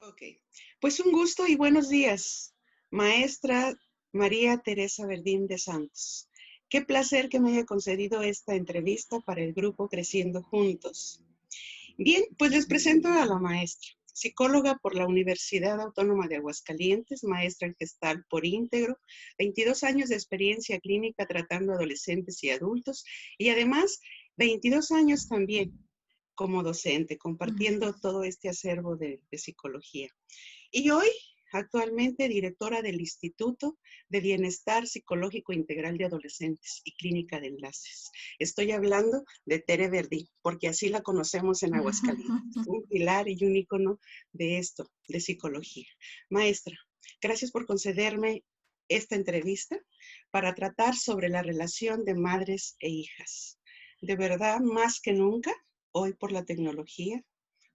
Ok, pues un gusto y buenos días, maestra María Teresa Verdín de Santos. Qué placer que me haya concedido esta entrevista para el grupo Creciendo Juntos. Bien, pues les presento a la maestra, psicóloga por la Universidad Autónoma de Aguascalientes, maestra en Gestalt por íntegro, 22 años de experiencia clínica tratando adolescentes y adultos y además 22 años también como docente, compartiendo todo este acervo de psicología. Y hoy, actualmente, directora del Instituto de Bienestar Psicológico Integral de Adolescentes y Clínica de Enlaces. Estoy hablando de Tere Verdín, porque así la conocemos en Aguascalientes, un pilar y un ícono de esto, de psicología. Maestra, gracias por concederme esta entrevista para tratar sobre la relación de madres e hijas. De verdad, más que nunca, hoy por la tecnología,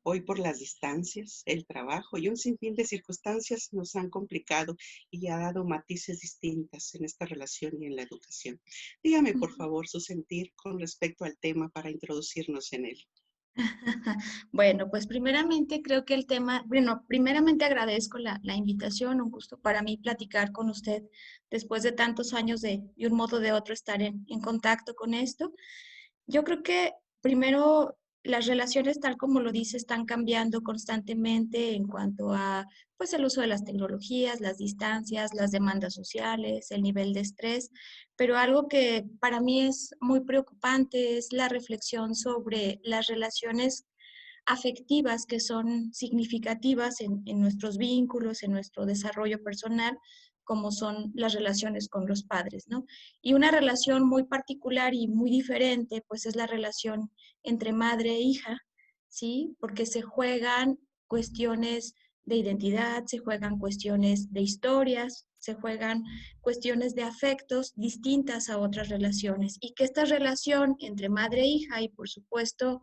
hoy por las distancias, el trabajo y un sinfín de circunstancias nos han complicado y ha dado matices distintas en esta relación y en la educación. Dígame, por favor, su sentir con respecto al tema para introducirnos en él. Bueno, pues primeramente creo que el tema, bueno, primeramente agradezco la invitación, un gusto para mí platicar con usted después de tantos años de un modo o de otro estar en contacto con esto. Yo creo que primero las relaciones, tal como lo dice, están cambiando constantemente en cuanto a pues el uso de las tecnologías, las distancias, las demandas sociales, el nivel de estrés, pero algo que para mí es muy preocupante es la reflexión sobre las relaciones afectivas que son significativas en nuestros vínculos, en nuestro desarrollo personal, como son las relaciones con los padres, ¿no? Y una relación muy particular y muy diferente, pues es la relación entre madre e hija, ¿sí? Porque se juegan cuestiones de identidad, se juegan cuestiones de historias, se juegan cuestiones de afectos distintas a otras relaciones y que esta relación entre madre e hija y por supuesto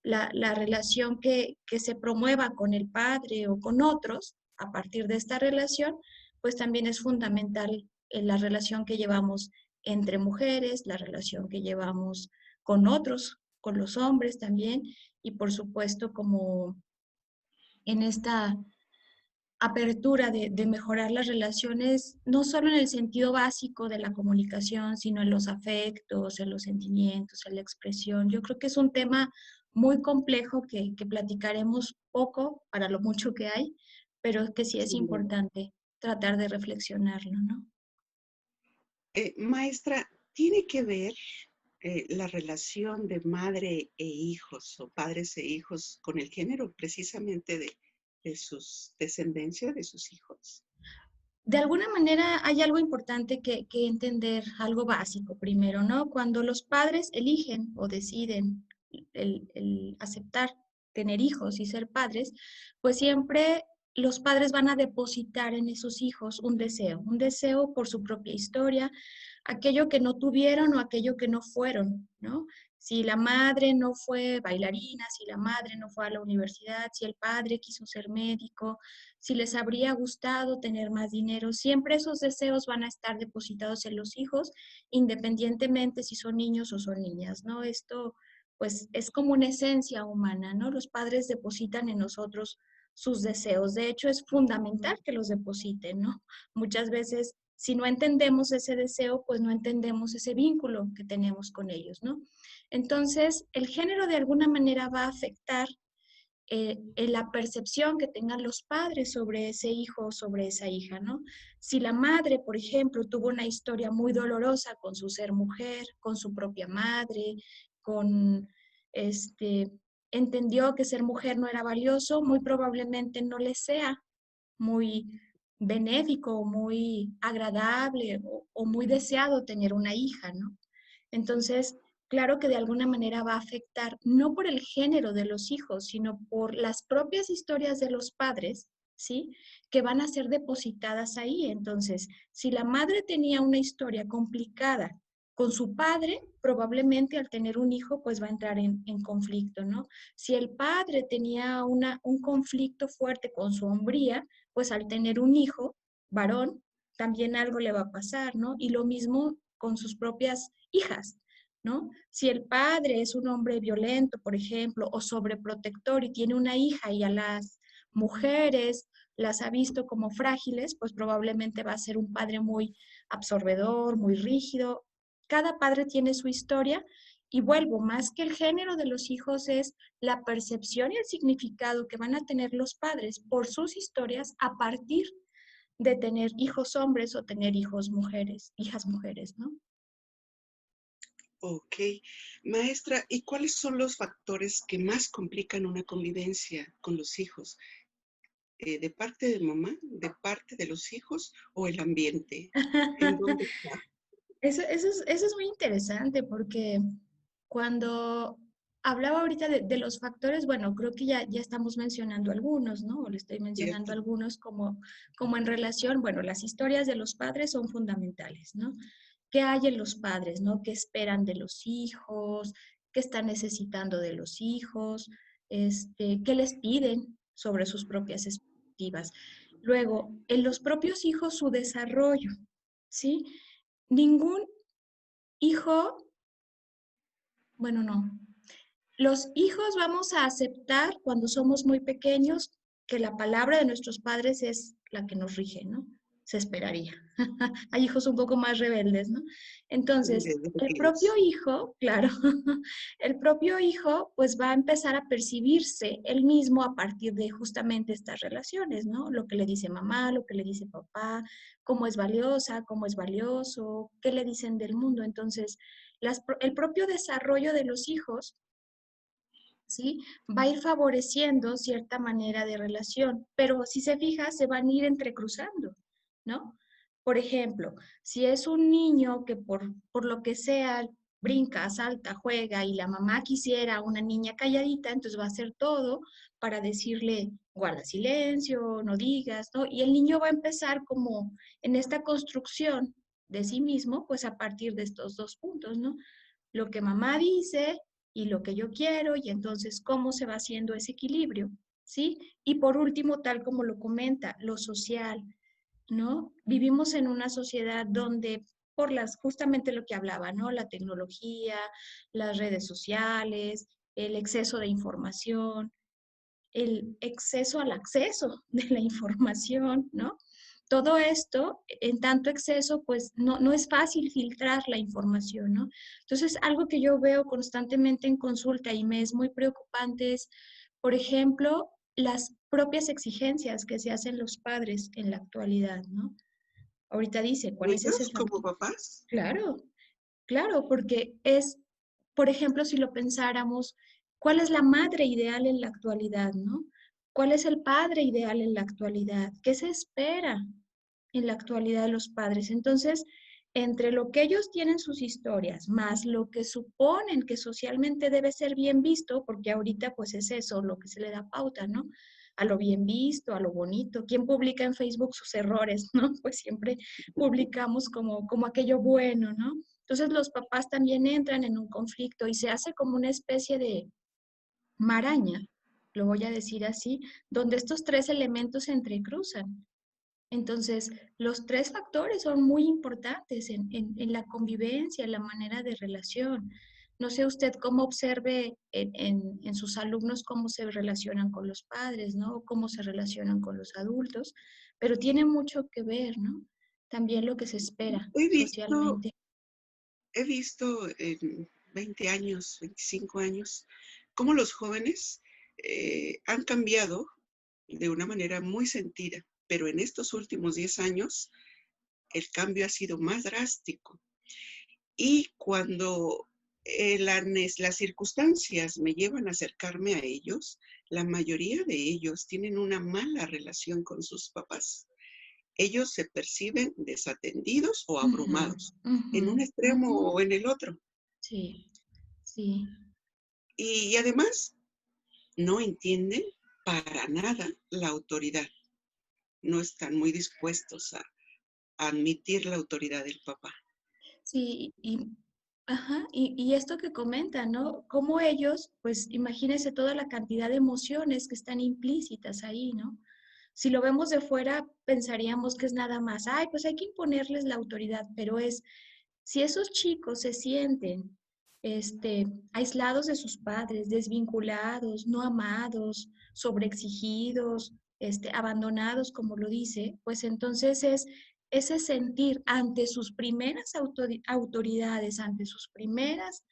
la relación que se promueva con el padre o con otros a partir de esta relación, pues también es fundamental en la relación que llevamos entre mujeres, la relación que llevamos con otros, con los hombres también, y por supuesto como en esta apertura de mejorar las relaciones, no solo en el sentido básico de la comunicación, sino en los afectos, en los sentimientos, en la expresión. Yo creo que es un tema muy complejo que platicaremos poco para lo mucho que hay, pero que sí es Sí. importante tratar de reflexionarlo, ¿no? Maestra, ¿tiene que ver la relación de madre e hijos o padres e hijos con el género precisamente de sus descendencia, de sus hijos? De alguna manera hay algo importante que entender, algo básico primero, ¿no? Cuando los padres eligen o deciden el aceptar tener hijos y ser padres, pues siempre los padres van a depositar en esos hijos un deseo por su propia historia, aquello que no tuvieron o aquello que no fueron, ¿no? Si la madre no fue bailarina, si la madre no fue a la universidad, si el padre quiso ser médico, si les habría gustado tener más dinero, siempre esos deseos van a estar depositados en los hijos, independientemente si son niños o son niñas, ¿no? Esto, pues, es como una esencia humana, ¿no? Los padres depositan en nosotros sus deseos. De hecho, es fundamental que los depositen, ¿no? Muchas veces, si no entendemos ese deseo, pues no entendemos ese vínculo que tenemos con ellos, ¿no? Entonces, el género de alguna manera va a afectar en la percepción que tengan los padres sobre ese hijo o sobre esa hija, ¿no? Si la madre, por ejemplo, tuvo una historia muy dolorosa con su ser mujer, con su propia madre, con este, entendió que ser mujer no era valioso, muy probablemente no le sea muy benéfico, muy agradable o muy deseado tener una hija, ¿no? Entonces, claro que de alguna manera va a afectar, no por el género de los hijos, sino por las propias historias de los padres, ¿sí? Que van a ser depositadas ahí. Entonces, si la madre tenía una historia complicada con su padre, probablemente al tener un hijo, pues va a entrar en conflicto, ¿no? Si el padre tenía un conflicto fuerte con su hombría, pues al tener un hijo varón, también algo le va a pasar, ¿no? Y lo mismo con sus propias hijas, ¿no? Si el padre es un hombre violento, por ejemplo, o sobreprotector y tiene una hija y a las mujeres las ha visto como frágiles, pues probablemente va a ser un padre muy absorbedor, muy rígido. Cada padre tiene su historia y vuelvo, más que el género de los hijos es la percepción y el significado que van a tener los padres por sus historias a partir de tener hijos hombres o tener hijos mujeres, hijas mujeres, ¿no? Ok. Maestra, ¿y cuáles son los factores que más complican una convivencia con los hijos? ¿De parte de mamá, de parte de los hijos o el ambiente? ¿En dónde está? Eso es muy interesante porque cuando hablaba ahorita de los factores, bueno, creo que ya estamos mencionando algunos, ¿no? O le estoy mencionando ¿Cierto? algunos como en relación, bueno, las historias de los padres son fundamentales, ¿no? ¿Qué hay en los padres, ¿no? ¿Qué esperan de los hijos? ¿Qué están necesitando de los hijos? ¿Qué les piden sobre sus propias expectativas? Luego, en los propios hijos, su desarrollo, ¿sí? Ningún hijo, bueno, no. Los hijos vamos a aceptar cuando somos muy pequeños que la palabra de nuestros padres es la que nos rige, ¿no? Se esperaría. Hay hijos un poco más rebeldes, ¿no? Entonces, el propio Divertidos. hijo, claro, el propio hijo pues va a empezar a percibirse él mismo a partir de justamente estas relaciones, ¿no? Lo que le dice mamá, lo que le dice papá, cómo es valiosa, cómo es valioso, qué le dicen del mundo. Entonces, el propio desarrollo de los hijos, ¿sí? Va a ir favoreciendo cierta manera de relación, pero si se fija, se van a ir entrecruzando, ¿no? Por ejemplo, si es un niño que por lo que sea brinca, salta, juega y la mamá quisiera una niña calladita, entonces va a hacer todo para decirle, guarda silencio, no digas, ¿no? Y el niño va a empezar como en esta construcción de sí mismo, pues a partir de estos dos puntos, ¿no? Lo que mamá dice y lo que yo quiero, y entonces cómo se va haciendo ese equilibrio, ¿sí? Y por último, tal como lo comenta, lo social, ¿no? Vivimos en una sociedad donde por justamente lo que hablaba, ¿no? La tecnología, las redes sociales, el exceso de información, el exceso al acceso de la información, ¿no? Todo esto, en tanto exceso, pues no es fácil filtrar la información, ¿no? Entonces, algo que yo veo constantemente en consulta y me es muy preocupante es, por ejemplo, las propias exigencias que se hacen los padres en la actualidad, ¿no? Ahorita dice, ¿cuál es ese ¿Ellos como factor? papás? Claro, claro, porque es, por ejemplo, si lo pensáramos, ¿cuál es la madre ideal en la actualidad, no? ¿Cuál es el padre ideal en la actualidad? ¿Qué se espera en la actualidad de los padres? Entonces, entre lo que ellos tienen sus historias, más lo que suponen que socialmente debe ser bien visto, porque ahorita pues es eso, lo que se le da pauta, ¿no? A lo bien visto, a lo bonito. ¿Quién publica en Facebook sus errores, no? Pues siempre publicamos como aquello bueno, ¿no? Entonces los papás también entran en un conflicto y se hace como una especie de maraña, lo voy a decir así, donde estos tres elementos se entrecruzan. Entonces, los tres factores son muy importantes en la convivencia, en la manera de relación. No sé usted cómo observe en sus alumnos cómo se relacionan con los padres, ¿no? Cómo se relacionan con los adultos, pero tiene mucho que ver, ¿no? También lo que se espera He visto, socialmente. he visto en 20 años, 25 años, cómo los jóvenes han cambiado de una manera muy sentida, pero en estos últimos 10 años el cambio ha sido más drástico. Y cuando las circunstancias me llevan a acercarme a ellos, la mayoría de ellos tienen una mala relación con sus papás. Ellos se perciben desatendidos o Ujú, abrumados, ujú, en un extremo ujú. o en el otro. Sí, sí. Y además no entienden para nada la autoridad. No están muy dispuestos a admitir la autoridad del papá. Sí, ajá, y esto que comenta, ¿no? Cómo ellos, pues imagínense toda la cantidad de emociones que están implícitas ahí, ¿no? Si lo vemos de fuera, pensaríamos que es nada más, ay, pues hay que imponerles la autoridad, pero es, si esos chicos se sienten, aislados de sus padres, desvinculados, no amados, sobreexigidos, abandonados, como lo dice, pues entonces es ese sentir ante sus primeras autoridades, ante sus primeras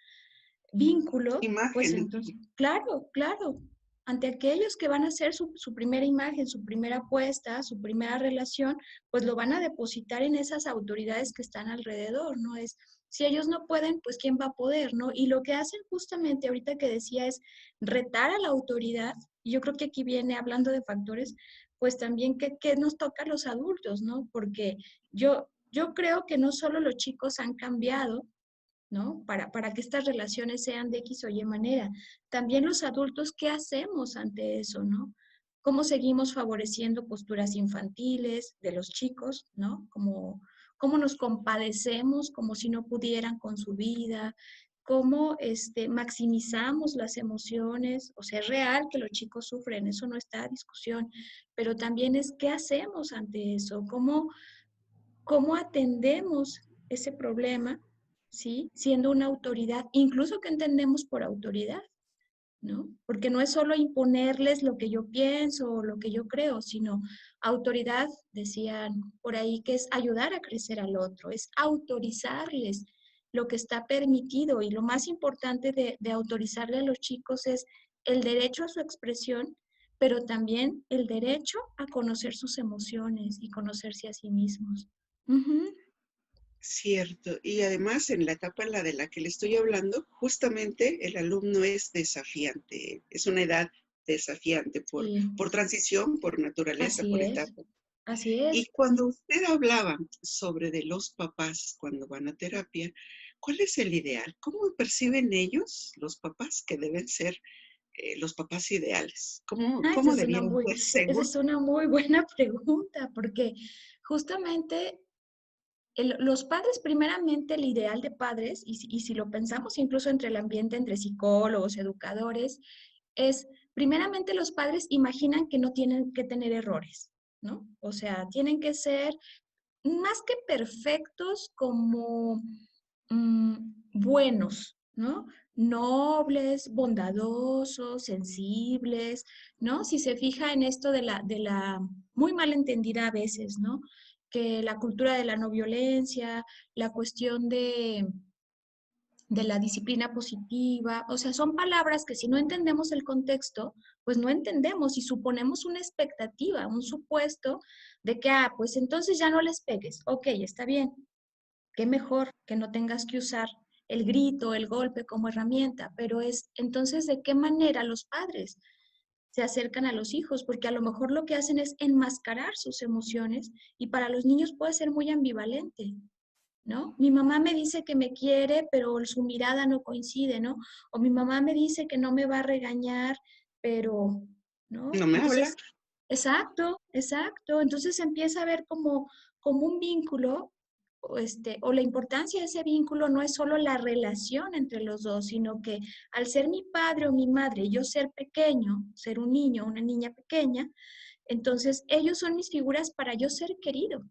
vínculos, pues Imagen. entonces, claro, claro, ante aquellos que van a hacer su primera imagen, su primera apuesta, su primera relación, pues lo van a depositar en esas autoridades que están alrededor, ¿no? Es, si ellos no pueden, pues ¿quién va a poder, no? Y lo que hacen justamente ahorita que decía es retar a la autoridad, y yo creo que aquí viene hablando de factores, pues también que nos toca a los adultos, ¿no? Porque yo creo que no solo los chicos han cambiado, ¿no? Para que estas relaciones sean de X o Y manera. También los adultos, ¿qué hacemos ante eso, no? ¿Cómo seguimos favoreciendo posturas infantiles de los chicos, ¿no? Cómo nos compadecemos como si no pudieran con su vida, cómo maximizamos las emociones, o sea, es real que los chicos sufren, eso no está a discusión, pero también es qué hacemos ante eso, cómo atendemos ese problema, ¿sí? Siendo una autoridad, incluso que entendemos por autoridad, ¿no? Porque no es solo imponerles lo que yo pienso o lo que yo creo, sino autoridad, decían por ahí, que es ayudar a crecer al otro, es autorizarles lo que está permitido y lo más importante de autorizarle a los chicos es el derecho a su expresión, pero también el derecho a conocer sus emociones y conocerse a sí mismos. Ujú. Cierto. Y además, en la etapa en la de la que le estoy hablando, justamente el alumno es desafiante, es una edad desafiante Sí, por transición, por naturaleza, así por es, etapa. así Y es. cuando usted hablaba sobre de los papás cuando van a terapia, ¿cuál es el ideal? ¿Cómo perciben ellos, los papás, que deben ser los papás ideales? ¿Cómo, Ah, cómo debieran ser esa según? es una muy buena pregunta, porque justamente los padres, primeramente, el ideal de padres, y si lo pensamos incluso entre el ambiente, entre psicólogos, educadores, es, primeramente, los padres imaginan que no tienen que tener errores, ¿no? O sea, tienen que ser más que perfectos, como buenos, ¿no? Nobles, bondadosos, sensibles, ¿no? Si se fija en esto de la muy mal entendida a veces, ¿no? Que la cultura de la no violencia, la cuestión de la disciplina positiva, o sea, son palabras que si no entendemos el contexto, pues no entendemos y suponemos una expectativa, un supuesto de que, pues entonces ya no les pegues. Ok, está bien, qué mejor que no tengas que usar el grito, el golpe como herramienta, pero es entonces de qué manera los padres se acercan a los hijos, porque a lo mejor lo que hacen es enmascarar sus emociones y para los niños puede ser muy ambivalente, ¿no? Mi mamá me dice que me quiere, pero su mirada no coincide, ¿no? O mi mamá me dice que no me va a regañar, pero, ¿no? ¿No me habla? Entonces, exacto, exacto. Entonces empieza a ver como un vínculo, o la importancia de ese vínculo no es solo la relación entre los dos, sino que al ser mi padre o mi madre, yo ser pequeño, ser un niño o una niña pequeña, entonces ellos son mis figuras para yo ser querido.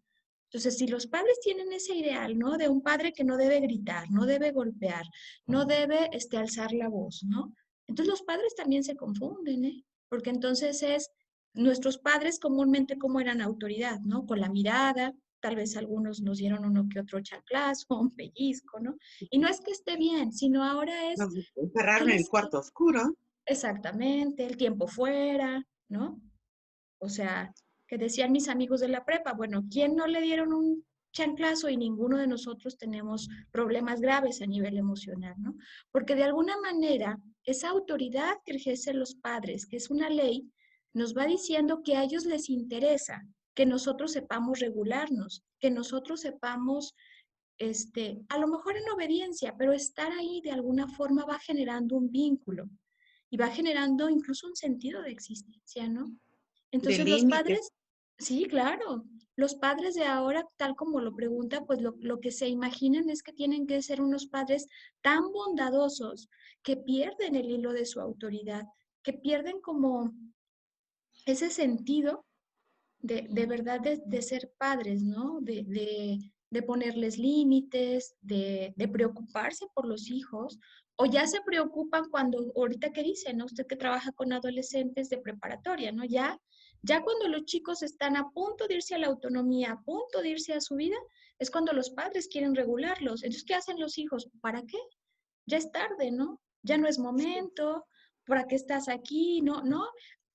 Entonces, si los padres tienen ese ideal, ¿no? De un padre que no debe gritar, no debe golpear, no debe alzar la voz, ¿no? Entonces los padres también se confunden, ¿eh? Porque entonces nuestros padres comúnmente como eran autoridad, ¿no? Con la mirada, tal vez algunos nos dieron uno que otro chanclazo, un pellizco, ¿no? Y no es que esté bien, sino ahora es, No, encerrarme en el es cuarto oscuro. exactamente el tiempo fuera, ¿no? O sea, que decían mis amigos de la prepa, bueno, ¿quién no le dieron un chanclazo y ninguno de nosotros tenemos problemas graves a nivel emocional, ¿no? Porque de alguna manera esa autoridad que ejercen los padres, que es una ley, nos va diciendo que a ellos les interesa que nosotros sepamos regularnos, que nosotros sepamos, a lo mejor en obediencia, pero estar ahí de alguna forma va generando un vínculo y va generando incluso un sentido de existencia, ¿no? De Entonces los límites. padres, sí, claro, los padres de ahora, tal como lo pregunta, pues lo que se imaginan es que tienen que ser unos padres tan bondadosos que pierden el hilo de su autoridad, que pierden como ese sentido de verdad de ser padres, ¿no? De ponerles límites, de preocuparse por los hijos, o ya se preocupan cuando, ahorita que dice, ¿no? Usted que trabaja con adolescentes de preparatoria, ¿no? Ya cuando los chicos están a punto de irse a la autonomía, a punto de irse a su vida, es cuando los padres quieren regularlos. Entonces, ¿qué hacen los hijos? ¿Para qué? Ya es tarde, ¿no? Ya no es Sí. momento, ¿para qué estás aquí? No, no.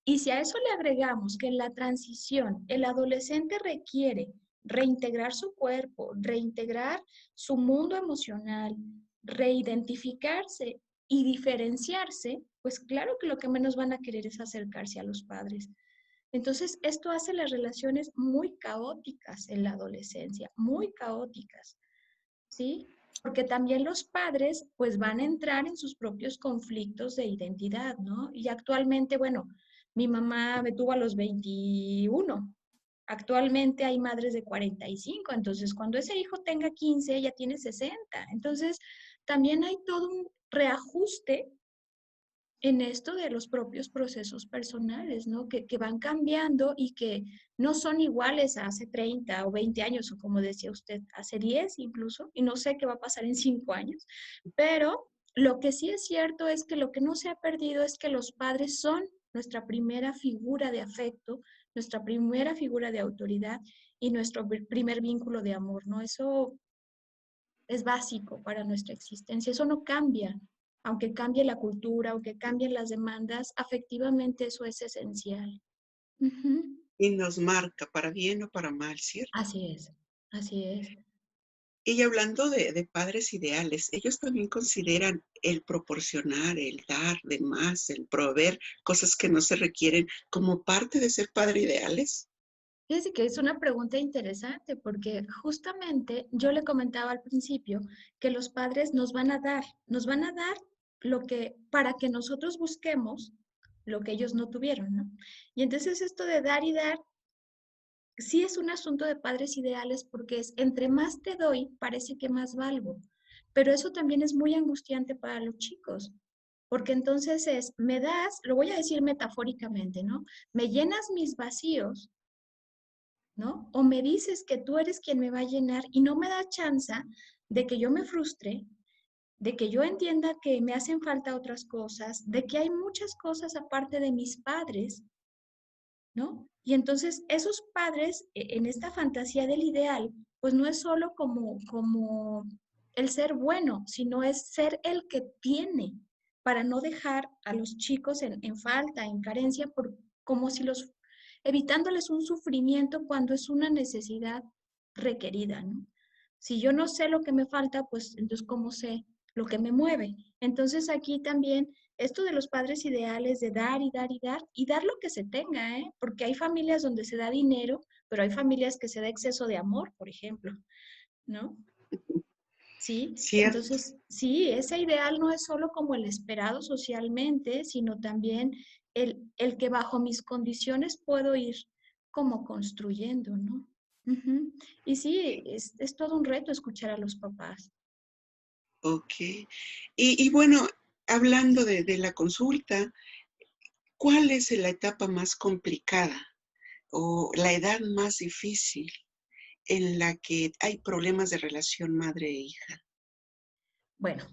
Y si a eso le agregamos que en la transición el adolescente requiere reintegrar su cuerpo, reintegrar su mundo emocional, reidentificarse y diferenciarse, pues claro que lo que menos van a querer es acercarse a los padres. Entonces, esto hace las relaciones muy caóticas en la adolescencia, muy caóticas. ¿Sí? Porque también los padres pues van a entrar en sus propios conflictos de identidad, ¿no? Y actualmente, bueno, mi mamá me tuvo a los 21. Actualmente hay madres de 45, entonces cuando ese hijo tenga 15, ella tiene 60. Entonces, también hay todo un reajuste en esto de los propios procesos personales, ¿no? Que van cambiando y que no son iguales a hace 30 o 20 años, o como decía usted, hace 10 incluso, y no sé qué va a pasar en 5 años, pero lo que sí es cierto es que lo que no se ha perdido es que los padres son nuestra primera figura de afecto, nuestra primera figura de autoridad y nuestro primer vínculo de amor, ¿no? Eso es básico para nuestra existencia. Eso no cambia. Aunque cambie la cultura, aunque cambien las demandas, afectivamente eso es esencial. Ujú. Y nos marca para bien o para mal, ¿cierto? Así es, así es. Y hablando de padres ideales, ellos también consideran el proporcionar, el dar de más, el proveer cosas que no se requieren como parte de ser padre ideales. Fíjese que es una pregunta interesante porque justamente yo le comentaba al principio que los padres nos van a dar lo que, para que nosotros busquemos lo que ellos no tuvieron, ¿no? Y entonces esto de dar y dar sí es un asunto de padres ideales porque es entre más te doy, parece que más valgo. Pero eso también es muy angustiante para los chicos, porque entonces es, me das, lo voy a decir metafóricamente, ¿no? Me llenas mis vacíos, ¿no? O me dices que tú eres quien me va a llenar y no me da chance de que yo me frustre, de que yo entienda que me hacen falta otras cosas, de que hay muchas cosas aparte de mis padres, ¿no? Y entonces esos padres en esta fantasía del ideal, pues no es solo como el ser bueno, sino es ser el que tiene para no dejar a los chicos en falta, en carencia, como si los, evitándoles un sufrimiento cuando es una necesidad requerida, ¿no? Si yo no sé lo que me falta, pues entonces ¿cómo sé lo que me mueve? Entonces aquí también esto de los padres ideales de dar y dar y dar, y dar lo que se tenga, ¿eh? Porque hay familias donde se da dinero, pero hay familias que se da exceso de amor, por ejemplo, ¿no? Sí, Cierto. entonces sí, ese ideal no es solo como el esperado socialmente, sino también el que bajo mis condiciones puedo ir como construyendo, ¿no? Ujú. Y sí, es todo un reto escuchar a los papás. Ok. Y bueno, hablando de la consulta, ¿cuál es la etapa más complicada o la edad más difícil en la que hay problemas de relación madre e hija? Bueno,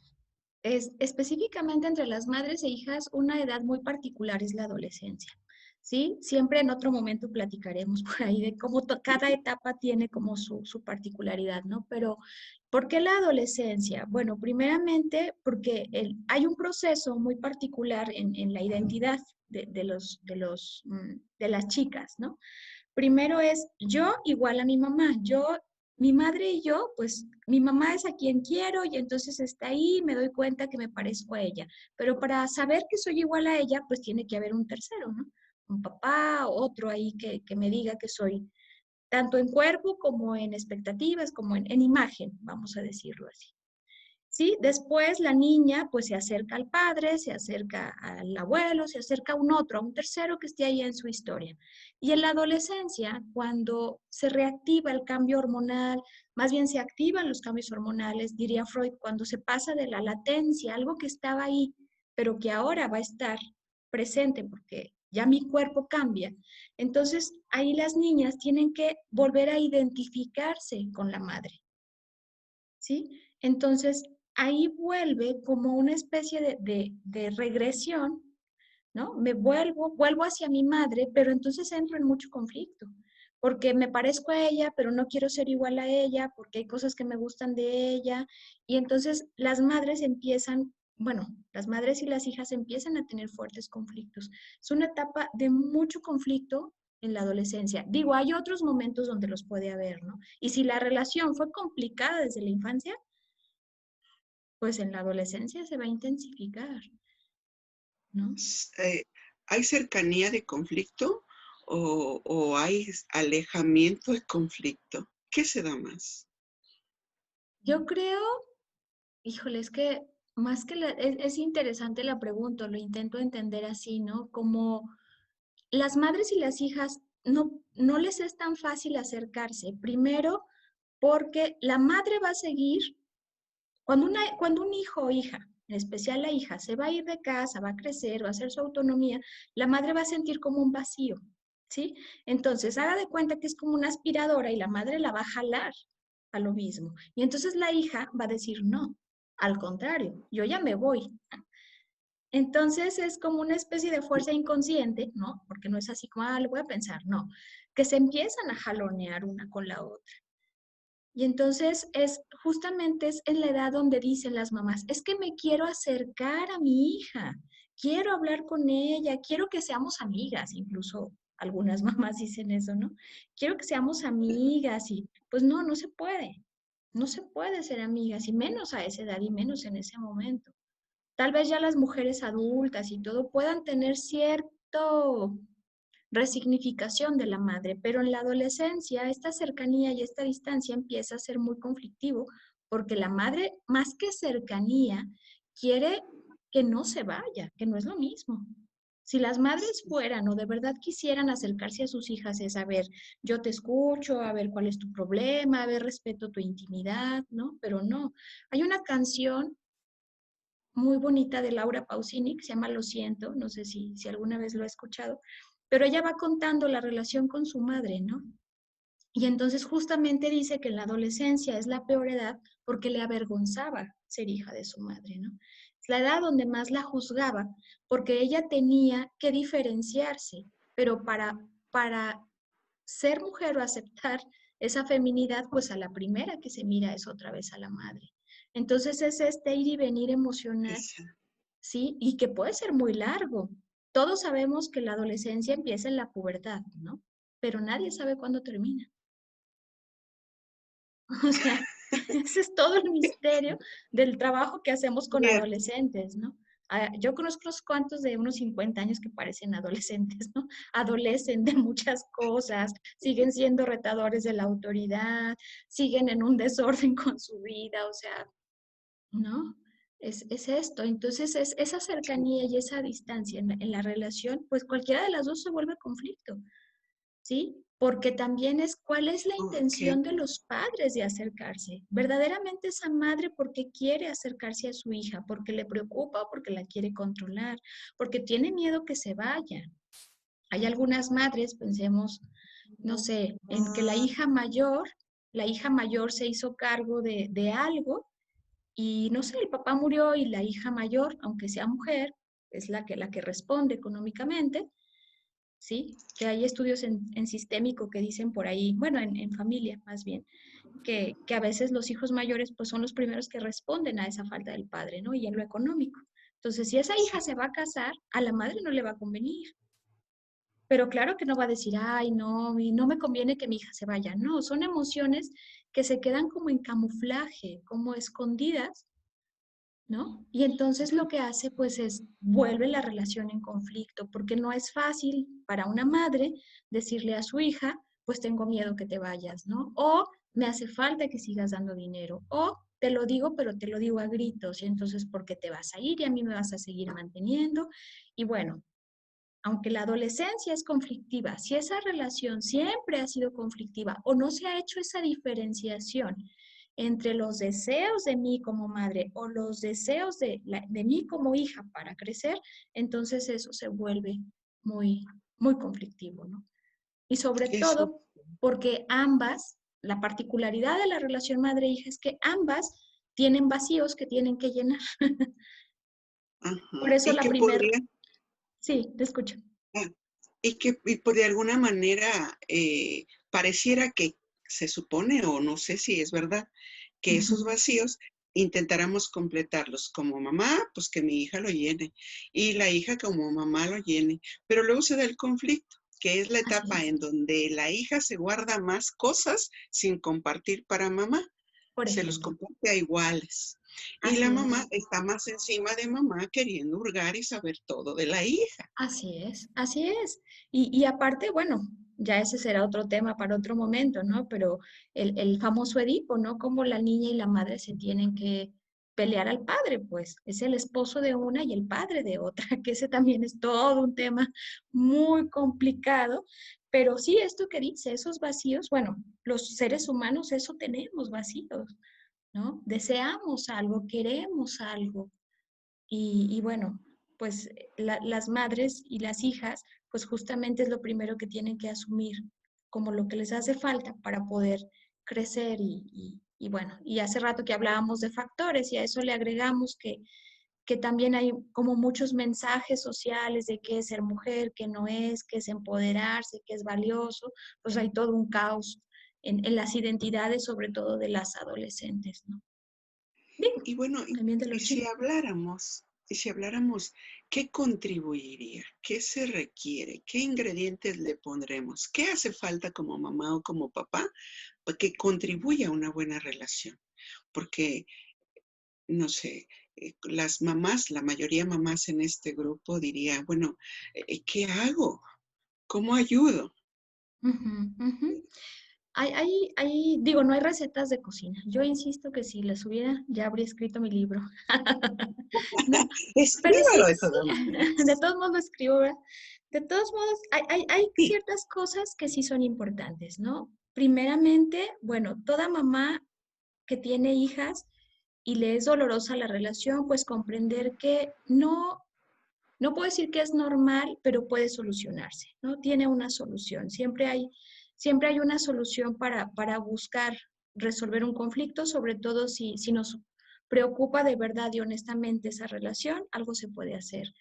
es específicamente entre las madres e hijas, una edad muy particular es la adolescencia. ¿Sí? Siempre en otro momento platicaremos por ahí de cómo cada etapa tiene como su particularidad, ¿no? Pero, ¿por qué la adolescencia? Bueno, primeramente porque hay un proceso muy particular en la identidad de las chicas, ¿no? Primero es yo igual a mi mamá. Mi madre y yo, pues mi mamá es a quien quiero y entonces está ahí, me doy cuenta que me parezco a ella. Pero para saber que soy igual a ella, pues tiene que haber un tercero, ¿no? Un papá, otro ahí que me diga que soy tanto en cuerpo como en expectativas, como en imagen, vamos a decirlo así. ¿Sí? Después la niña pues se acerca al padre, se acerca al abuelo, se acerca a un otro, a un tercero que esté ahí en su historia. Y en la adolescencia, cuando se reactiva el cambio hormonal, más bien se activan los cambios hormonales, diría Freud, cuando se pasa de la latencia, algo que estaba ahí, pero que ahora va a estar presente porque ya mi cuerpo cambia. Entonces ahí las niñas tienen que volver a identificarse con la madre. ¿Sí? Entonces, ahí vuelve como una especie de regresión, ¿no? Vuelvo hacia mi madre, pero entonces entro en mucho conflicto, porque me parezco a ella, pero no quiero ser igual a ella, porque hay cosas que me gustan de ella, y entonces las madres empiezan, bueno, las madres y las hijas empiezan a tener fuertes conflictos. Es una etapa de mucho conflicto en la adolescencia. Digo, hay otros momentos donde los puede haber, ¿no? Y si la relación fue complicada desde la infancia, pues en la adolescencia se va a intensificar, ¿no? ¿Hay cercanía de conflicto o hay alejamiento de conflicto? ¿Qué se da más? Yo creo, híjole, es que más que es interesante la pregunta, lo intento entender así, ¿no? Como las madres y las hijas no les es tan fácil acercarse. Primero, porque la madre va a seguir, cuando un hijo o hija, en especial la hija, se va a ir de casa, va a crecer, va a hacer su autonomía, la madre va a sentir como un vacío, ¿sí? Entonces, haga de cuenta que es como una aspiradora y la madre la va a jalar a lo mismo. Y entonces la hija va a decir, no, al contrario, yo ya me voy. Entonces es como una especie de fuerza inconsciente, ¿no? Porque no es así como, ah, le voy a pensar, no, que se empiezan a jalonear una con la otra. Y entonces justamente es en la edad donde dicen las mamás, es que me quiero acercar a mi hija, quiero hablar con ella, quiero que seamos amigas, incluso algunas mamás dicen eso, ¿no? Quiero que seamos amigas y pues no, no se puede ser amigas y menos a esa edad y menos en ese momento. Tal vez ya las mujeres adultas y todo puedan tener cierto resignificación de la madre, pero en la adolescencia esta cercanía y esta distancia empieza a ser muy conflictivo porque la madre, más que cercanía, quiere que no se vaya, que no es lo mismo. Si las madres fueran o de verdad quisieran acercarse a sus hijas es a ver, yo te escucho, a ver cuál es tu problema, a ver, respeto tu intimidad, ¿no? Pero no. Hay una canción muy bonita de Laura Pausini que se llama Lo siento, no sé si alguna vez lo ha escuchado, pero ella va contando la relación con su madre, ¿no? Y entonces justamente dice que en la adolescencia es la peor edad porque le avergonzaba ser hija de su madre, ¿no? Es la edad donde más la juzgaba porque ella tenía que diferenciarse, pero para ser mujer o aceptar esa feminidad, pues a la primera que se mira es otra vez a la madre. Entonces es este ir y venir emocional, Esa. ¿sí? Y que puede ser muy largo. Todos sabemos que la adolescencia empieza en la pubertad, ¿no? Pero nadie sabe cuándo termina. O sea, ese es todo el misterio del trabajo que hacemos con Cierto. adolescentes, ¿no? Yo conozco unos cuantos de unos 50 años que parecen adolescentes, ¿no? Adolecen de muchas cosas, siguen siendo retadores de la autoridad, siguen en un desorden con su vida, o sea, ¿no? Es esto. Entonces, es esa cercanía y esa distancia en la relación, pues cualquiera de las dos se vuelve conflicto, ¿sí? Porque también es cuál es la Ok. intención de los padres de acercarse. Verdaderamente esa madre, ¿porque quiere acercarse a su hija? ¿Porque le preocupa o porque la quiere controlar? Porque tiene miedo que se vaya. Hay algunas madres, pensemos, no sé, en que la hija mayor se hizo cargo de algo y no sé, el papá murió y la hija mayor, aunque sea mujer, es la que responde económicamente, ¿sí? Que hay estudios en sistémico que dicen por ahí, bueno, en familia más bien, que a veces los hijos mayores pues son los primeros que responden a esa falta del padre, ¿no? Y en lo económico. Entonces, si esa hija Sí. se va a casar, a la madre no le va a convenir. Pero claro que no va a decir, ay, no, y no me conviene que mi hija se vaya. No, son emociones que se quedan como en camuflaje, como escondidas, ¿no? Y entonces lo que hace pues es vuelve la relación en conflicto, porque no es fácil para una madre decirle a su hija, pues tengo miedo que te vayas, ¿no? O me hace falta que sigas dando dinero, o te lo digo, pero te lo digo a gritos, y entonces ¿por qué te vas a ir y a mí me vas a seguir manteniendo? Y bueno, aunque la adolescencia es conflictiva, si esa relación siempre ha sido conflictiva o no se ha hecho esa diferenciación entre los deseos de mí como madre o los deseos de mí como hija para crecer, entonces eso se vuelve muy conflictivo, ¿no? Y sobre Eso. todo porque ambas, la particularidad de la relación madre-hija es que ambas tienen vacíos que tienen que llenar. Ajá. Por eso ¿Y la qué primera, podría, Sí, te escucho. Ah, y por de alguna manera pareciera que se supone, o no sé si es verdad, que esos Ujú. vacíos intentáramos completarlos como mamá, pues que mi hija lo llene, y la hija como mamá lo llene, pero luego se da el conflicto, que es la Así etapa es, en donde la hija se guarda más cosas sin compartir para mamá, por se los ejemplo. comparte a iguales. Y la Así mamá es. está más encima de mamá queriendo hurgar y saber todo de la hija. Así es, así es. Y aparte, bueno, ya ese será otro tema para otro momento, ¿no? Pero el famoso Edipo, ¿no? Como la niña y la madre se tienen que pelear al padre, pues es el esposo de una y el padre de otra, que ese también es todo un tema muy complicado. Pero sí, esto que dice, esos vacíos, bueno, los seres humanos eso tenemos vacíos, ¿no? Deseamos algo, queremos algo. Y bueno, pues las madres y las hijas, pues justamente es lo primero que tienen que asumir como lo que les hace falta para poder crecer y bueno, y hace rato que hablábamos de factores y a eso le agregamos que también hay como muchos mensajes sociales de qué es ser mujer, qué es empoderarse, qué es valioso, pues hay todo un caos en las identidades, sobre todo de las adolescentes, ¿no? Digo, Y bueno, también de los chicos. y si habláramos, ¿qué contribuiría? ¿Qué se requiere? ¿Qué ingredientes le pondremos? ¿Qué hace falta como mamá o como papá para que contribuya a una buena relación? Porque, no sé, las mamás, la mayoría de mamás en este grupo diría, bueno, ¿qué hago? ¿Cómo ayudo? Ujú, ujú. Digo, no hay recetas de cocina. Yo insisto que si las hubiera, ya habría escrito mi libro. ¿No? Pero sí, Escríbalo de sí, todas de maneras. todos modos lo escribo, ¿verdad? De todos modos, hay Sí. ciertas cosas que sí son importantes, ¿no? Primeramente, bueno, toda mamá que tiene hijas y le es dolorosa la relación, pues comprender que no puedo decir que es normal, pero puede solucionarse, ¿no? Tiene una solución. Siempre hay una solución para buscar resolver un conflicto, sobre todo si nos preocupa de verdad y honestamente esa relación, algo se puede hacer.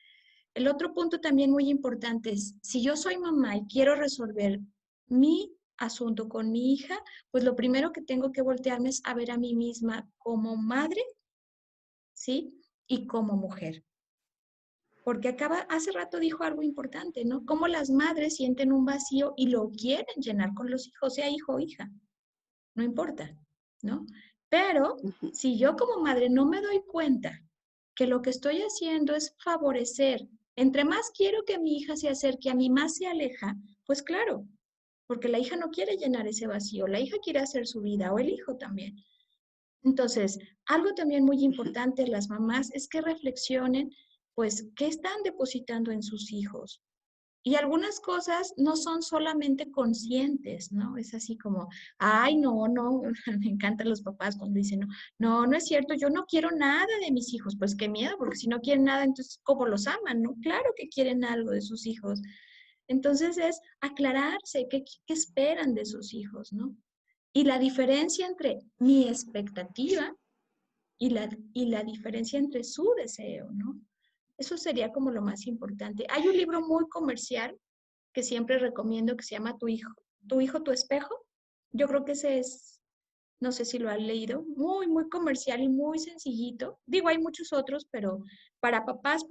El otro punto también muy importante es, si yo soy mamá y quiero resolver mi asunto con mi hija, pues lo primero que tengo que voltearme es a ver a mí misma como madre, ¿sí? Y como mujer. Porque hace rato dijo algo importante, ¿no? Cómo las madres sienten un vacío y lo quieren llenar con los hijos, sea hijo o hija, no importa, ¿no? Pero Ujú. si yo como madre no me doy cuenta que lo que estoy haciendo es favorecer, entre más quiero que mi hija se acerque a mí, más se aleja, pues claro, porque la hija no quiere llenar ese vacío, la hija quiere hacer su vida o el hijo también. Entonces, algo también muy Ujú. importante las mamás es que reflexionen, pues, qué están depositando en sus hijos. Y algunas cosas no son solamente conscientes, ¿no? Es así como, ay, no, no, me encantan los papás cuando dicen, no, no, no es cierto, yo no quiero nada de mis hijos, pues qué miedo, porque si no quieren nada, entonces, ¿cómo los aman, no? Claro que quieren algo de sus hijos. Entonces es aclararse qué esperan de sus hijos, ¿no? Y la diferencia entre mi expectativa y la diferencia entre su deseo, ¿no? Eso sería como lo más importante. Hay un libro muy comercial que siempre recomiendo que se llama Tu hijo, tu espejo. Yo creo que ese es, no sé si lo has leído, muy, muy comercial y muy sencillito. Digo, hay muchos otros, pero para papás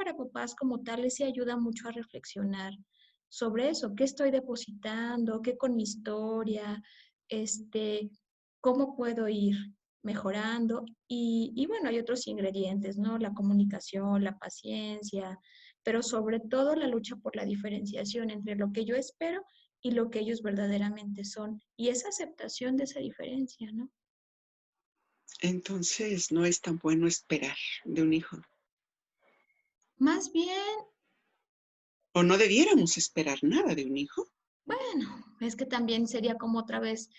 como tal, ese ayuda mucho a reflexionar sobre eso. ¿Qué estoy depositando? ¿Qué con mi historia? Este, ¿cómo puedo ir mejorando? Y bueno, hay otros ingredientes, ¿no? La comunicación, la paciencia, pero sobre todo la lucha por la diferenciación entre lo que yo espero y lo que ellos verdaderamente son. Y esa aceptación de esa diferencia, ¿no? Entonces, no es tan bueno esperar de un hijo. Más bien, O no debiéramos esperar nada de un hijo. bueno, es que también sería como otra vez,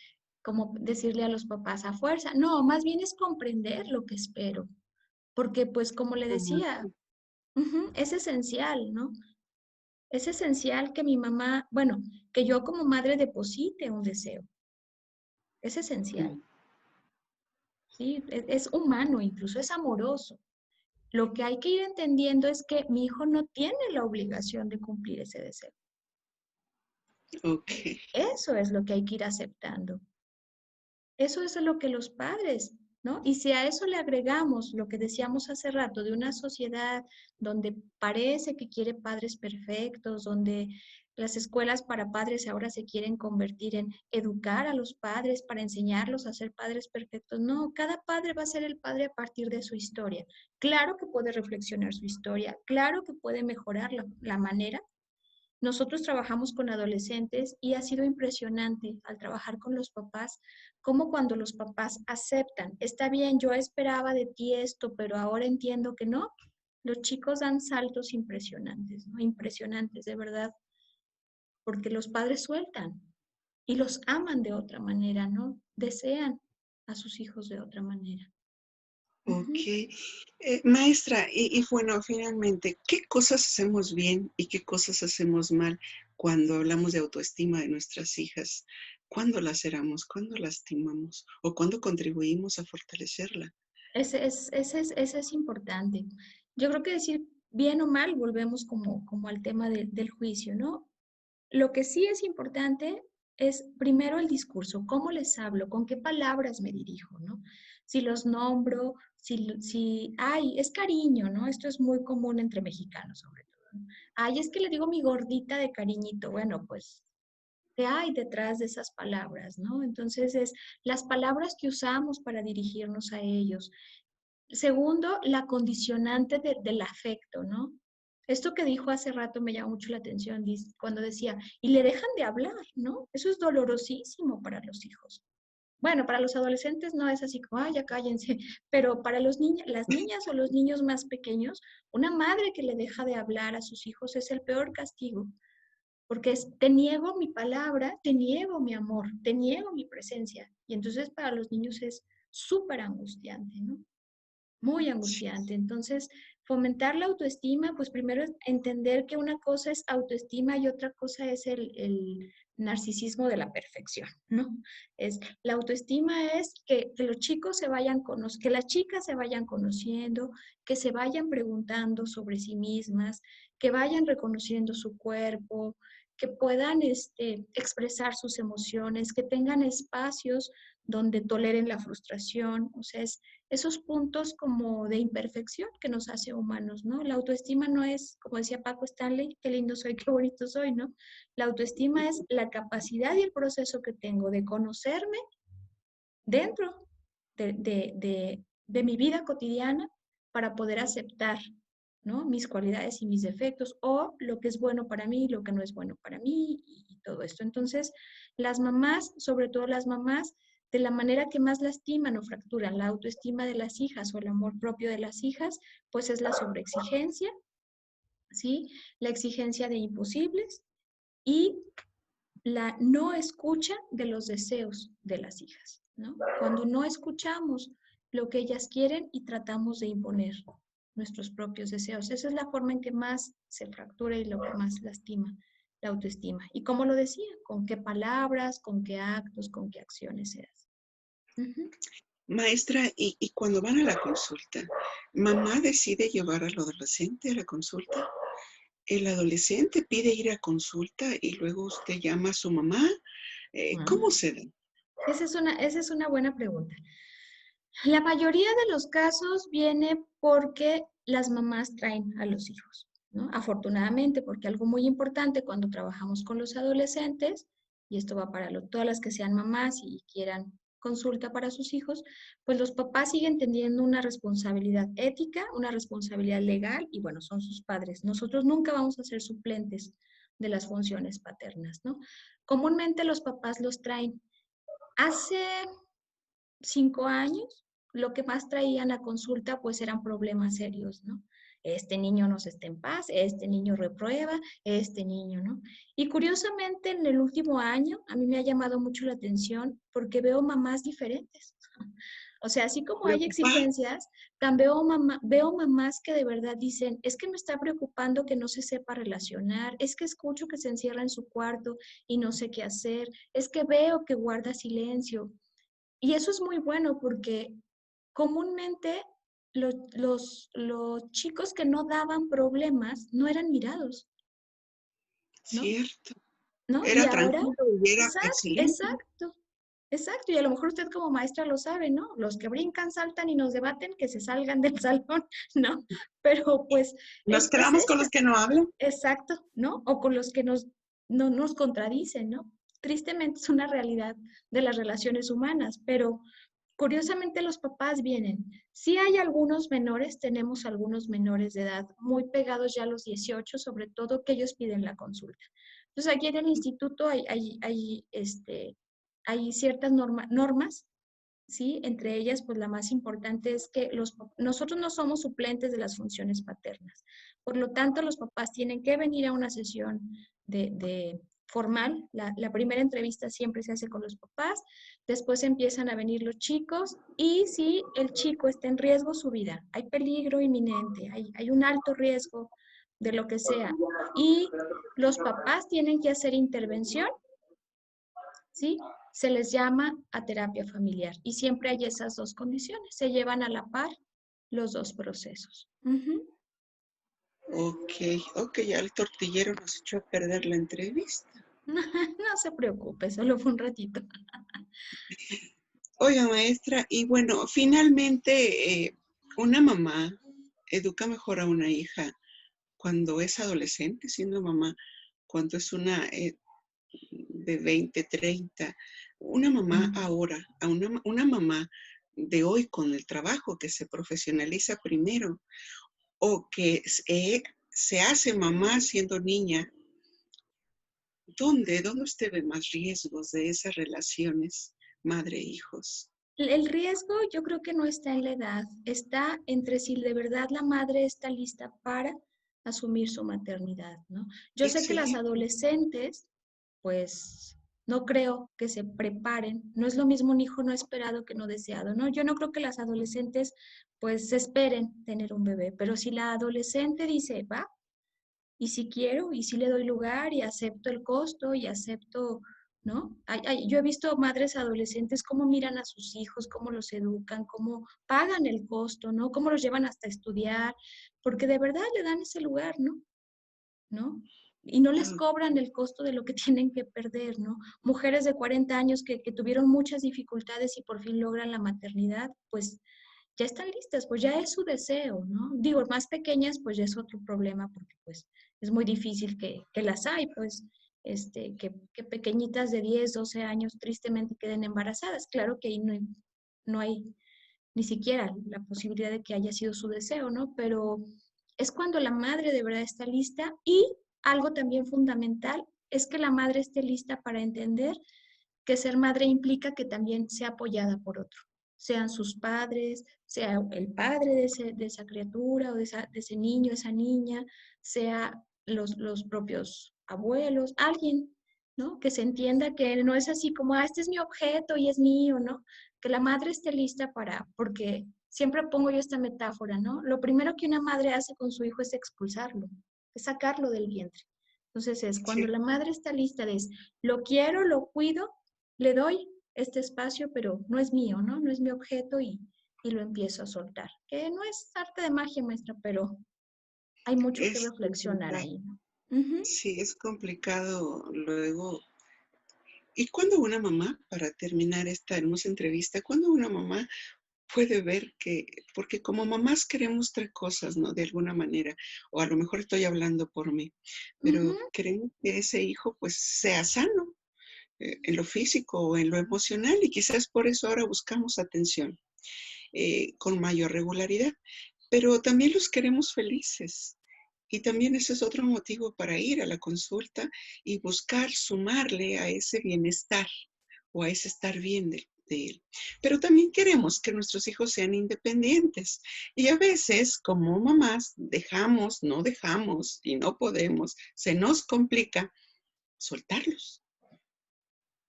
como decirle a los papás a fuerza. No, más bien es comprender lo que espero. Porque pues como le decía, Ujú. es esencial, ¿no? Es esencial que mi mamá, bueno, que yo como madre deposite un deseo. Es esencial, ¿sí? Es humano, incluso es amoroso. Lo que hay que ir entendiendo es que mi hijo no tiene la obligación de cumplir ese deseo. Ok. Eso es lo que hay que ir aceptando. Eso es lo que los padres, ¿no? Y si a eso le agregamos lo que decíamos hace rato de una sociedad donde parece que quiere padres perfectos, donde las escuelas para padres ahora se quieren convertir en educar a los padres para enseñarlos a ser padres perfectos. No, cada padre va a ser el padre a partir de su historia. Claro que puede reflexionar su historia, claro que puede mejorar la manera. Nosotros trabajamos con adolescentes y ha sido impresionante al trabajar con los papás, cómo cuando los papás aceptan, está bien, yo esperaba de ti esto, pero ahora entiendo que no, los chicos dan saltos impresionantes, ¿no? Impresionantes, de verdad, porque los padres sueltan y los aman de otra manera, ¿no? Desean a sus hijos de otra manera. Ok. Ujú. Maestra, y bueno, finalmente, ¿qué cosas hacemos bien y qué cosas hacemos mal cuando hablamos de autoestima de nuestras hijas? ¿Cuándo laceramos? ¿Cuándo lastimamos? ¿O cuándo contribuimos a fortalecerla? Ese es importante. Yo creo que decir bien o mal, volvemos como al tema del juicio, ¿no? Lo que sí es importante es primero el discurso, cómo les hablo, con qué palabras me dirijo, ¿no? Si los nombro, ay, es cariño, ¿no? Esto es muy común entre mexicanos sobre todo, ¿no? Ay, es que le digo mi gordita de cariñito, bueno, pues, ¿qué hay detrás de esas palabras, no? Entonces es las palabras que usamos para dirigirnos a ellos. Segundo, la condicionante del afecto, ¿no? Esto que dijo hace rato me llamó mucho la atención, cuando decía, y le dejan de hablar, ¿no? Eso es dolorosísimo para los hijos. Bueno, para los adolescentes no es así como, ay, ya cállense, pero para los niños, las niñas o los niños más pequeños, una madre que le deja de hablar a sus hijos es el peor castigo, porque es, te niego mi palabra, te niego mi amor, te niego mi presencia. Y entonces para los niños es súper angustiante, ¿no? Muy angustiante. Entonces, fomentar la autoestima, pues primero es entender que una cosa es autoestima y otra cosa es el narcisismo de la perfección, ¿no? La autoestima es que los chicos se vayan conociendo, que las chicas se vayan conociendo, que se vayan preguntando sobre sí mismas, que vayan reconociendo su cuerpo, que puedan expresar sus emociones, que tengan espacios donde toleren la frustración, o sea, esos puntos como de imperfección que nos hace humanos, ¿no? La autoestima no es, como decía Paco Stanley, qué lindo soy, qué bonito soy, ¿no? La autoestima es la capacidad y el proceso que tengo de conocerme dentro de mi vida cotidiana para poder aceptar, ¿no? Mis cualidades y mis defectos o lo que es bueno para mí, lo que no es bueno para mí y todo esto. Entonces, las mamás, sobre todo las mamás, de la manera que más lastiman o fracturan la autoestima de las hijas o el amor propio de las hijas, pues es la sobreexigencia, ¿sí? La exigencia de imposibles y la no escucha de los deseos de las hijas, ¿no? Cuando no escuchamos lo que ellas quieren y tratamos de imponer nuestros propios deseos. Esa es la forma en que más se fractura y lo que más lastima la autoestima. Y como lo decía, con qué palabras, con qué actos, con qué acciones se hace. Ujú. Maestra, y cuando van a la consulta, ¿mamá decide llevar al adolescente a la consulta? ¿El adolescente pide ir a consulta y luego usted llama a su mamá? ¿Cómo Ah, se da? esa es una buena pregunta. La mayoría de los casos viene porque las mamás traen a los hijos, ¿no? Afortunadamente, porque algo muy importante cuando trabajamos con los adolescentes, y esto va para todas las que sean mamás y quieran consulta para sus hijos, pues los papás siguen teniendo una responsabilidad ética, una responsabilidad legal, y bueno, son sus padres. Nosotros nunca vamos a ser suplentes de las funciones paternas, ¿no? Comúnmente los papás los traen. Hace 5 años, lo que más traían a consulta pues eran problemas serios, ¿no? Este niño no está en paz, este niño reprueba, este niño, ¿no? Y curiosamente en el último año a mí me ha llamado mucho la atención porque veo mamás diferentes. O sea, así como hay Preocupar. exigencias, veo mamás que de verdad dicen, es que me está preocupando que no se sepa relacionar, es que escucho que se encierra en su cuarto y no sé qué hacer, es que veo que guarda silencio. Y eso es muy bueno porque comúnmente los chicos que no daban problemas no eran mirados, ¿no? Cierto. ¿No? Y Era ahora, tranquilo y era exacto, excelente. exacto, exacto. Y a lo mejor usted como maestra lo sabe, ¿no? Los que brincan, saltan y nos debaten, que se salgan del salón, ¿no? Pero pues Nos es quedamos con esto, los que no hablan. exacto, ¿no? O con los que no nos contradicen, ¿no? Tristemente es una realidad de las relaciones humanas, pero curiosamente los papás vienen. Sí hay algunos menores, tenemos algunos menores de edad muy pegados ya a los 18, sobre todo que ellos piden la consulta. Entonces aquí en el instituto hay ciertas normas, ¿sí? Entre ellas, pues la más importante es que nosotros no somos suplentes de las funciones paternas. Por lo tanto, los papás tienen que venir a una sesión de formal. La primera entrevista siempre se hace con los papás, después empiezan a venir los chicos y si el chico está en riesgo su vida, hay peligro inminente, hay un alto riesgo de lo que sea, y los papás tienen que hacer intervención, ¿sí? Se les llama a terapia familiar y siempre hay esas dos condiciones, se llevan a la par los dos procesos. Ujú. Ok, ok, ya el tortillero nos echó a perder la entrevista. No se preocupe, solo fue un ratito. Oiga, maestra, y bueno, finalmente una mamá educa mejor a una hija cuando es adolescente, siendo mamá, cuando es una de 20, 30, una mamá ahora, a una mamá de hoy con el trabajo que se profesionaliza primero o que se hace mamá siendo niña. ¿Dónde usted ve más riesgos de esas relaciones madre-hijos? El riesgo yo creo que no está en la edad, está entre si de verdad la madre está lista para asumir su maternidad, ¿no? Yo sé que las Excelente. adolescentes, pues no creo que se preparen, no es lo mismo un hijo no esperado que no deseado, ¿no? Yo no creo que las adolescentes pues esperen tener un bebé, pero si la adolescente dice, va, y si quiero, y si le doy lugar, y acepto el costo, y acepto, ¿no? Yo he visto madres adolescentes cómo miran a sus hijos, cómo los educan, cómo pagan el costo, ¿no? Cómo los llevan hasta estudiar, porque de verdad le dan ese lugar, ¿no? ¿No? Y no les Ah, cobran el costo de lo que tienen que perder, ¿no? Mujeres de 40 años que tuvieron muchas dificultades y por fin logran la maternidad, pues ya están listas, pues ya es su deseo, ¿no? Digo, más pequeñas, pues ya es otro problema porque pues es muy difícil que las hay, pues, que pequeñitas de 10 12 años tristemente queden embarazadas. Claro que ahí no hay ni siquiera la posibilidad de que haya sido su deseo, ¿no? Pero es cuando la madre de verdad está lista y algo también fundamental es que la madre esté lista para entender que ser madre implica que también sea apoyada por otro, sean sus padres, sea el padre de esa criatura o de ese niño, esa niña, sea los propios abuelos, alguien, ¿no? Que se entienda que no es así como, este es mi objeto y es mío, ¿no? Que la madre esté lista porque siempre pongo yo esta metáfora, ¿no? Lo primero que una madre hace con su hijo es expulsarlo, es sacarlo del vientre. Entonces es cuando sí, la madre está lista de, lo quiero, lo cuido, le doy este espacio, pero no es mío, ¿no? No es mi objeto y lo empiezo a soltar. Que no es arte de magia, maestra, pero hay mucho que es reflexionar complicado. ahí, ¿no? Ujú, Sí, es complicado luego. ¿Y cuando una mamá, para terminar esta hermosa entrevista, cuando una mamá puede ver que, porque como mamás queremos tres cosas, ¿no? De alguna manera, o a lo mejor estoy hablando por mí, ujú, pero queremos que ese hijo pues sea sano en lo físico o en lo emocional y quizás por eso ahora buscamos atención con mayor regularidad, pero también los queremos felices. Y también ese es otro motivo para ir a la consulta y buscar sumarle a ese bienestar o a ese estar bien de él. Pero también queremos que nuestros hijos sean independientes. Y a veces, como mamás, dejamos, no dejamos y no podemos, se nos complica soltarlos,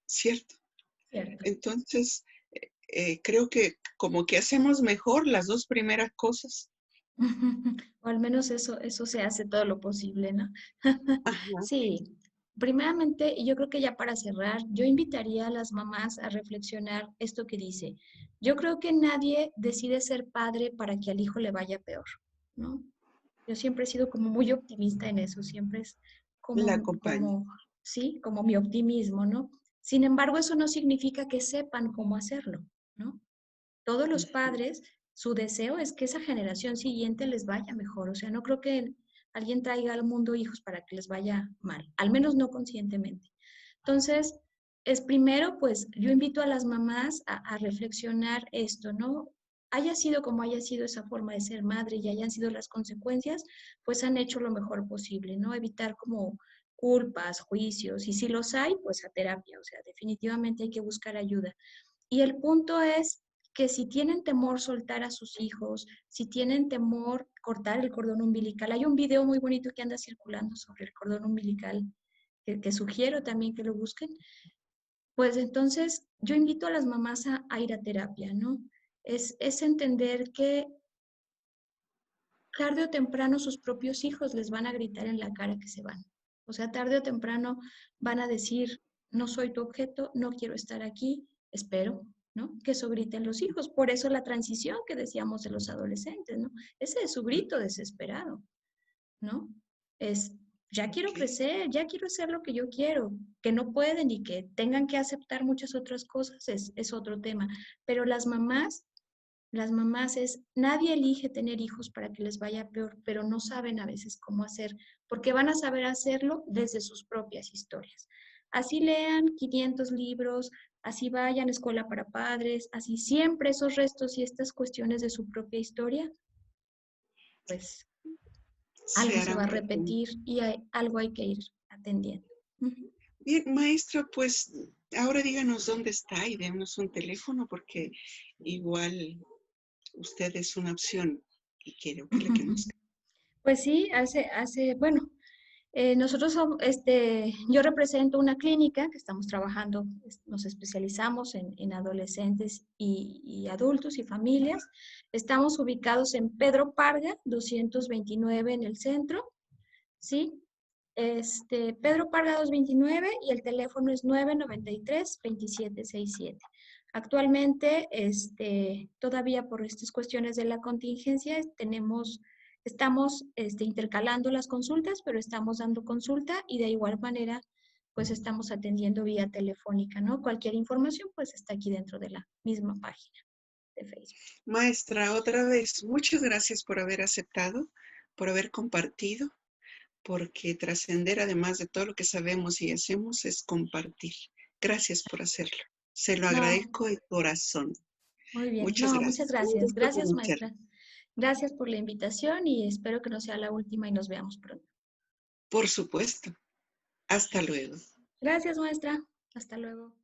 ¿cierto? cierto. Entonces, creo que como que hacemos mejor las dos primeras cosas. O al menos eso se hace todo lo posible, ¿no? Ajá. Sí, primeramente, y yo creo que ya para cerrar, yo invitaría a las mamás a reflexionar esto que dice. Yo creo que nadie decide ser padre para que al hijo le vaya peor, ¿no? Yo siempre he sido como muy optimista en eso, siempre es La como, acompaña. sí, como mi optimismo, ¿no? Sin embargo, eso no significa que sepan cómo hacerlo, ¿no? Todos los Ujú. padres, su deseo es que esa generación siguiente les vaya mejor. O sea, no creo que alguien traiga al mundo hijos para que les vaya mal, al menos no conscientemente. Entonces, es primero, pues yo invito a las mamás a reflexionar esto, ¿no? Haya sido como haya sido esa forma de ser madre y hayan sido las consecuencias, pues han hecho lo mejor posible, ¿no? Evitar como culpas, juicios, y si los hay, pues a terapia, o sea, definitivamente hay que buscar ayuda. Y el punto es que si tienen temor soltar a sus hijos, si tienen temor cortar el cordón umbilical, hay un video muy bonito que anda circulando sobre el cordón umbilical que sugiero también que lo busquen, pues entonces yo invito a las mamás a ir a terapia, ¿no? Es entender que tarde o temprano sus propios hijos les van a gritar en la cara que se van. O sea, tarde o temprano van a decir, no soy tu objeto, no quiero estar aquí, espero, ¿no? Que eso griten los hijos. Por eso la transición que decíamos de los adolescentes, ¿no? Ese es su grito desesperado, ¿no? Es, ya quiero Ok. crecer, ya quiero hacer lo que yo quiero, que no pueden y que tengan que aceptar muchas otras cosas, es otro tema. Pero las mamás es, nadie elige tener hijos para que les vaya peor, pero no saben a veces cómo hacer, porque van a saber hacerlo desde sus propias historias. Así lean 500 libros, así vayan a escuela para padres, así siempre esos restos y estas cuestiones de su propia historia, pues Se algo se harán va a presente. repetir y algo hay que ir atendiendo. Ujú. Bien, maestra, pues ahora díganos dónde está y dénos un teléfono porque igual usted es una opción y quiero que le conozca. Pues sí, bueno, nosotros yo represento una clínica que estamos trabajando, nos especializamos en adolescentes y adultos y familias. Estamos ubicados en Pedro Parga, 229 en el centro, ¿sí? Pedro Parga 229 y el teléfono es 993-2767. Actualmente, todavía por estas cuestiones de la contingencia, estamos intercalando las consultas, pero estamos dando consulta y de igual manera, pues estamos atendiendo vía telefónica, ¿no? Cualquier información, pues está aquí dentro de la misma página de Facebook. Maestra, otra vez, muchas gracias por haber aceptado, por haber compartido, porque trascender además de todo lo que sabemos y hacemos es compartir. Gracias por hacerlo. Se lo No, agradezco de corazón. muy bien. Muchas No, muchas gracias. Un gracias. gusto Gracias, conocerlo. maestra. Gracias por la invitación y espero que no sea la última y nos veamos pronto. Por supuesto. Hasta luego. Gracias, maestra. Hasta luego.